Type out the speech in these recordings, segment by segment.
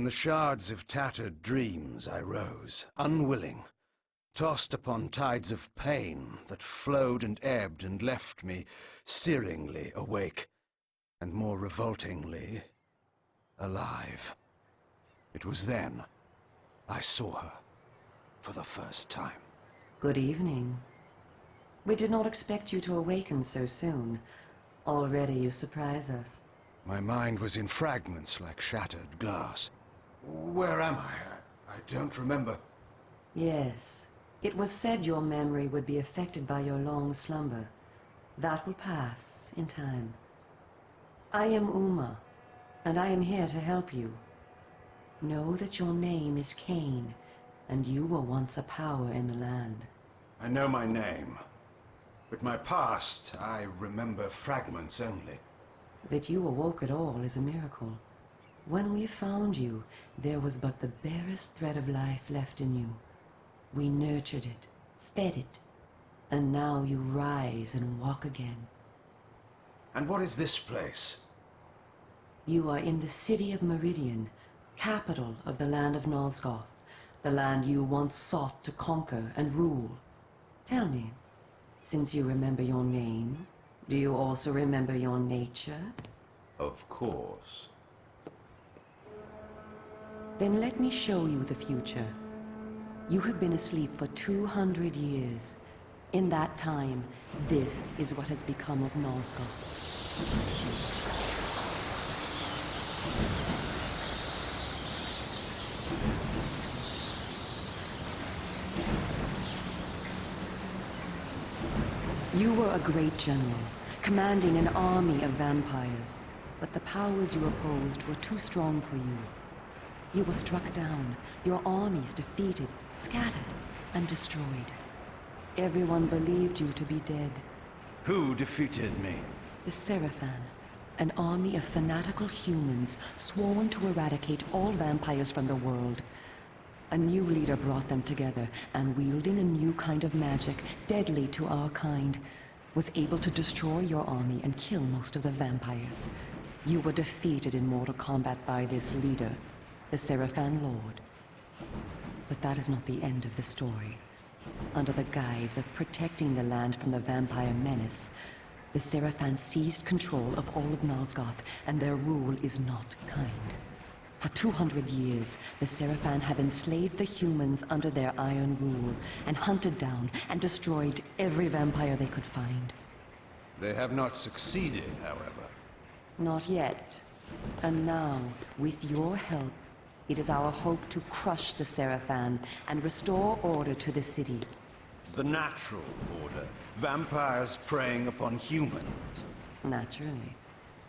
From the shards of tattered dreams I rose, unwilling, tossed upon tides of pain that flowed and ebbed and left me searingly awake, and more revoltingly, alive. It was then I saw her for the first time. Good evening. We did not expect you to awaken so soon. Already you surprise us. My mind was in fragments like shattered glass. Where am I? I don't remember. Yes. It was said your memory would be affected by your long slumber. That will pass in time. I am Umah, and I am here to help you. Know that your name is Kain, and you were once a power in the land. I know my name, but my past, I remember fragments only. That you awoke at all is a miracle. When we found you, there was but the barest thread of life left in you. We nurtured it, fed it, and now you rise and walk again. And what is this place? You are in the city of Meridian, capital of the land of Nosgoth, the land you once sought to conquer and rule. Tell me, since you remember your name, do you also remember your nature? Of course. Then let me show you the future. You have been asleep for 200 years. In that time, this is what has become of Nosgoth. You were a great general, commanding an army of vampires, but the powers you opposed were too strong for you. You were struck down, your armies defeated, scattered, and destroyed. Everyone believed you to be dead. Who defeated me? The Séraphéens, an army of fanatical humans sworn to eradicate all vampires from the world. A new leader brought them together, and wielding a new kind of magic, deadly to our kind, was able to destroy your army and kill most of the vampires. You were defeated in mortal combat by this leader, the Séraphéen Lord. But that is not the end of the story. Under the guise of protecting the land from the vampire menace, the Séraphéens seized control of all of Nosgoth, and their rule is not kind. For 200 years, the Séraphéens have enslaved the humans under their iron rule, and hunted down and destroyed every vampire they could find. They have not succeeded, however. Not yet. And now, with your help, it is our hope to crush the Séraphéens and restore order to the city. The natural order. Vampires preying upon humans. Naturally.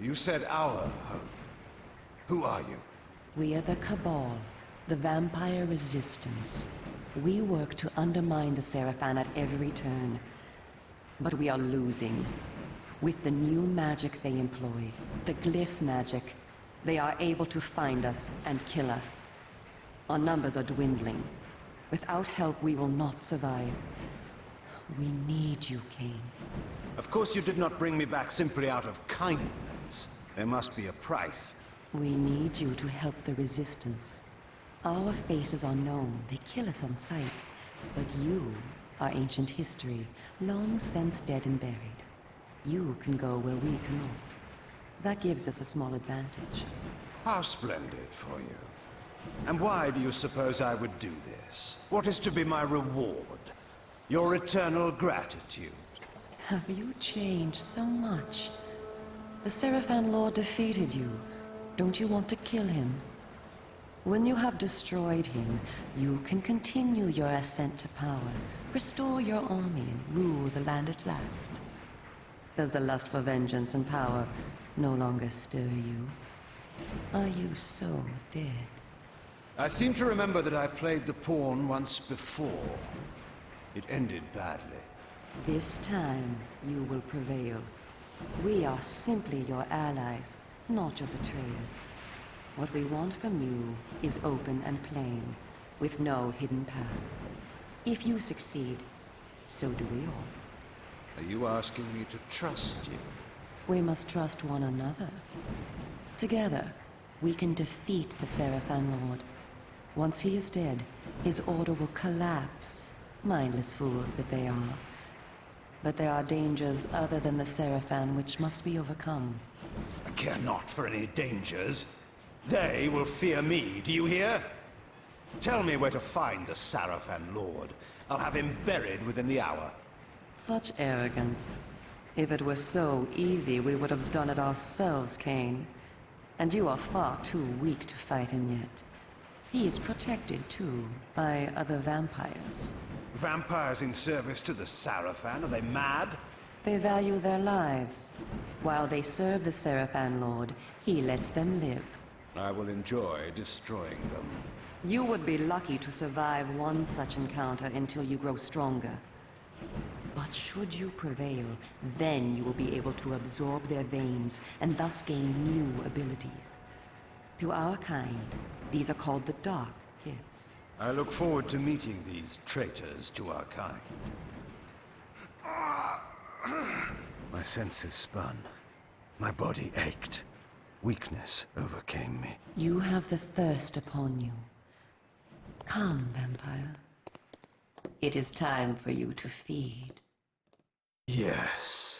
You said our hope. Who are you? We are the Cabale, the vampire resistance. We work to undermine the Séraphéens at every turn. But we are losing. With the new magic they employ, the glyph magic, they are able to find us and kill us. Our numbers are dwindling. Without help, we will not survive. We need you, Kain. Of course you did not bring me back simply out of kindness. There must be a price. We need you to help the resistance. Our faces are known. They kill us on sight. But you are ancient history, long since dead and buried. You can go where we cannot. That gives us a small advantage. How splendid for you. And why do you suppose I would do this? What is to be my reward? Your eternal gratitude. Have you changed so much? The Séraphéen Lord defeated you. Don't you want to kill him? When you have destroyed him, you can continue your ascent to power, restore your army, and rule the land at last. Does the lust for vengeance and power no longer stir you? Are you so dead? I seem to remember that I played the pawn once before. It ended badly. This time, you will prevail. We are simply your allies, not your betrayers. What we want from you is open and plain, with no hidden paths. If you succeed, so do we all. Are you asking me to trust you? We must trust one another. Together, we can defeat the Séraphin Lord. Once he is dead, his order will collapse. Mindless fools that they are. But there are dangers other than the Séraphin which must be overcome. I care not for any dangers. They will fear me, do you hear? Tell me where to find the Séraphin Lord. I'll have him buried within the hour. Such arrogance. If it were so easy, we would have done it ourselves, Kain. And you are far too weak to fight him yet. He is protected, too, by other vampires. Vampires in service to the Séraphin? Are they mad? They value their lives. While they serve the Séraphin Lord, he lets them live. I will enjoy destroying them. You would be lucky to survive one such encounter until you grow stronger. But should you prevail, then you will be able to absorb their veins and thus gain new abilities. To our kind, these are called the Dark Gifts. I look forward to meeting these traitors to our kind. My senses spun. My body ached. Weakness overcame me. You have the thirst upon you. Come, vampire. It is time for you to feed. Yes.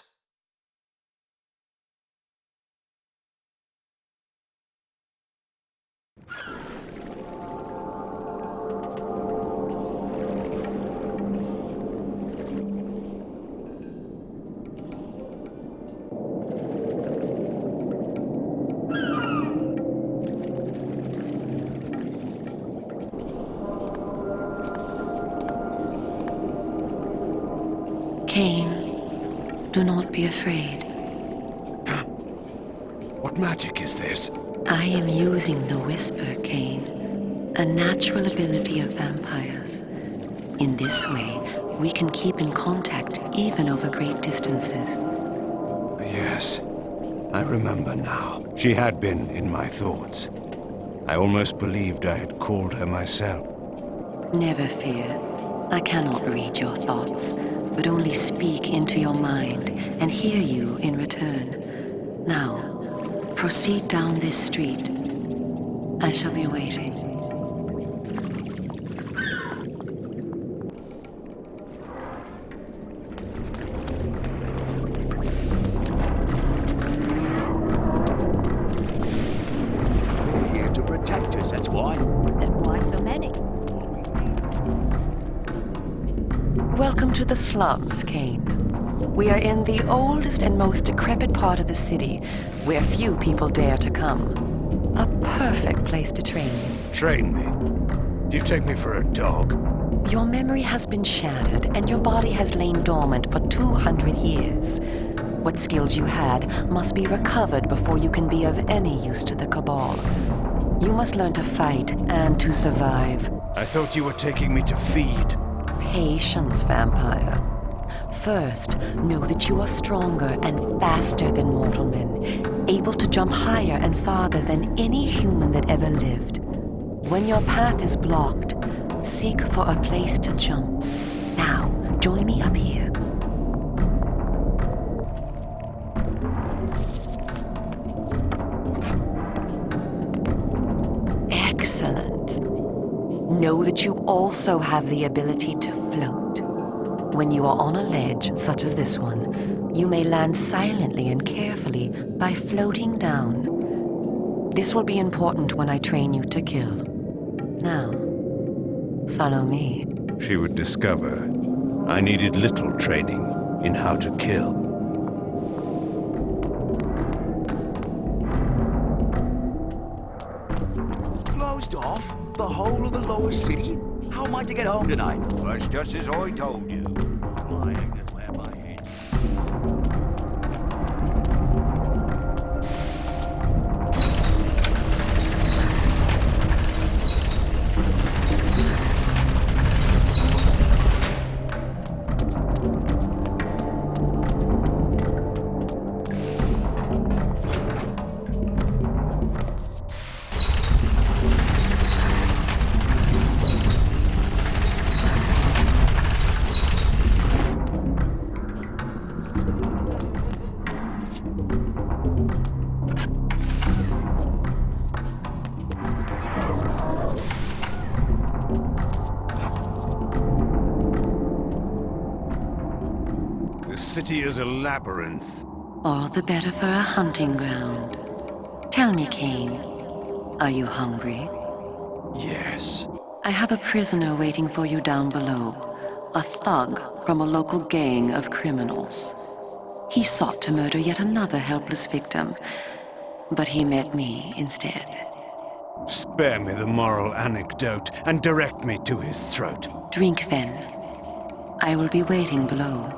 Kain, do not be afraid. What magic is this? I am using the Whisper, Kain, a natural ability of vampires. In this way, we can keep in contact even over great distances. Yes, I remember now. She had been in my thoughts. I almost believed I had called her myself. Never fear. I cannot read your thoughts, but only speak into your mind and hear you in return. Now, proceed down this street. I shall be waiting. They're here to protect us, that's why. And why so many? Welcome to the slums, Kain. We are in the oldest and most decrepit part of the city, where few people dare to come. A perfect place to train you. Train me? Do you take me for a dog? Your memory has been shattered, and your body has lain dormant for 200 years. What skills you had must be recovered before you can be of any use to the Cabal. You must learn to fight and to survive. I thought you were taking me to feed. Patience, vampire. First, know that you are stronger and faster than mortal men, able to jump higher and farther than any human that ever lived. When your path is blocked, seek for a place to jump. Now, join me up here. Excellent. Know that you also have the ability to float. When you are on a ledge, such as this one, you may land silently and carefully by floating down. This will be important when I train you to kill. Now, follow me. She would discover I needed little training in how to kill. Closed off? The whole of the lower city? How am I to get home tonight? That's just as I told you. Lying, that's where my head. city is a labyrinth. All the better for a hunting ground. Tell me, Kain, are you hungry? Yes. I have a prisoner waiting for you down below. A thug from a local gang of criminals. He sought to murder yet another helpless victim, but he met me instead. Spare me the moral anecdote and direct me to his throat. Drink then. I will be waiting below.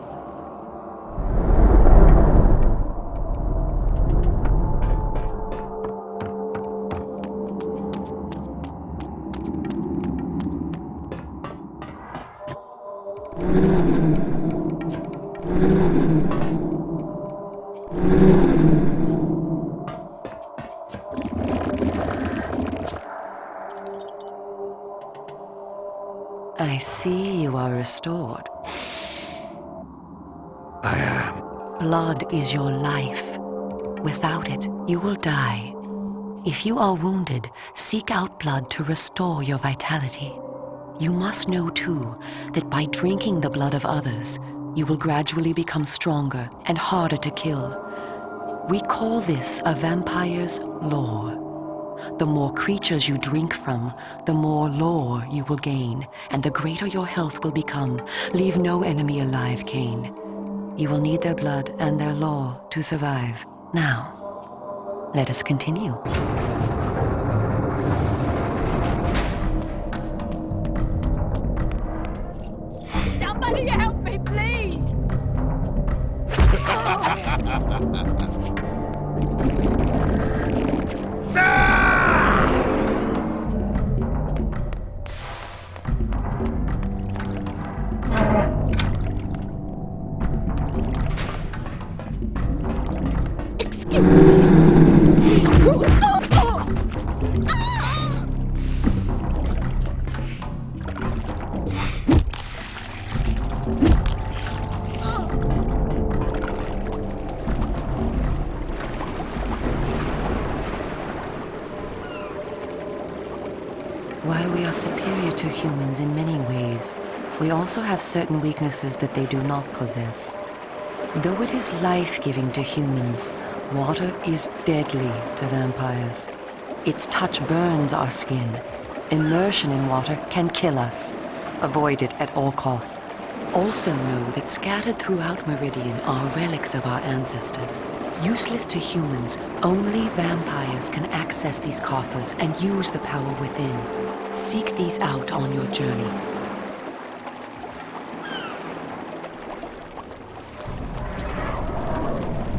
I see you are restored. I am. Blood is your life. Without it, you will die. If you are wounded, seek out blood to restore your vitality. You must know, too, that by drinking the blood of others, you will gradually become stronger and harder to kill. We call this a vampire's lore. The more creatures you drink from, the more lore you will gain, and the greater your health will become. Leave no enemy alive, Kain. You will need their blood and their lore to survive. Now, let us continue. Somebody help me, please! Excuse me. While we are superior to humans in many ways, we also have certain weaknesses that they do not possess. Though it is life-giving to humans, water is deadly to vampires. Its touch burns our skin. Immersion in water can kill us. Avoid it at all costs. Also know that scattered throughout Meridian are relics of our ancestors. Useless to humans, only vampires can access these coffers and use the power within. Seek these out on your journey.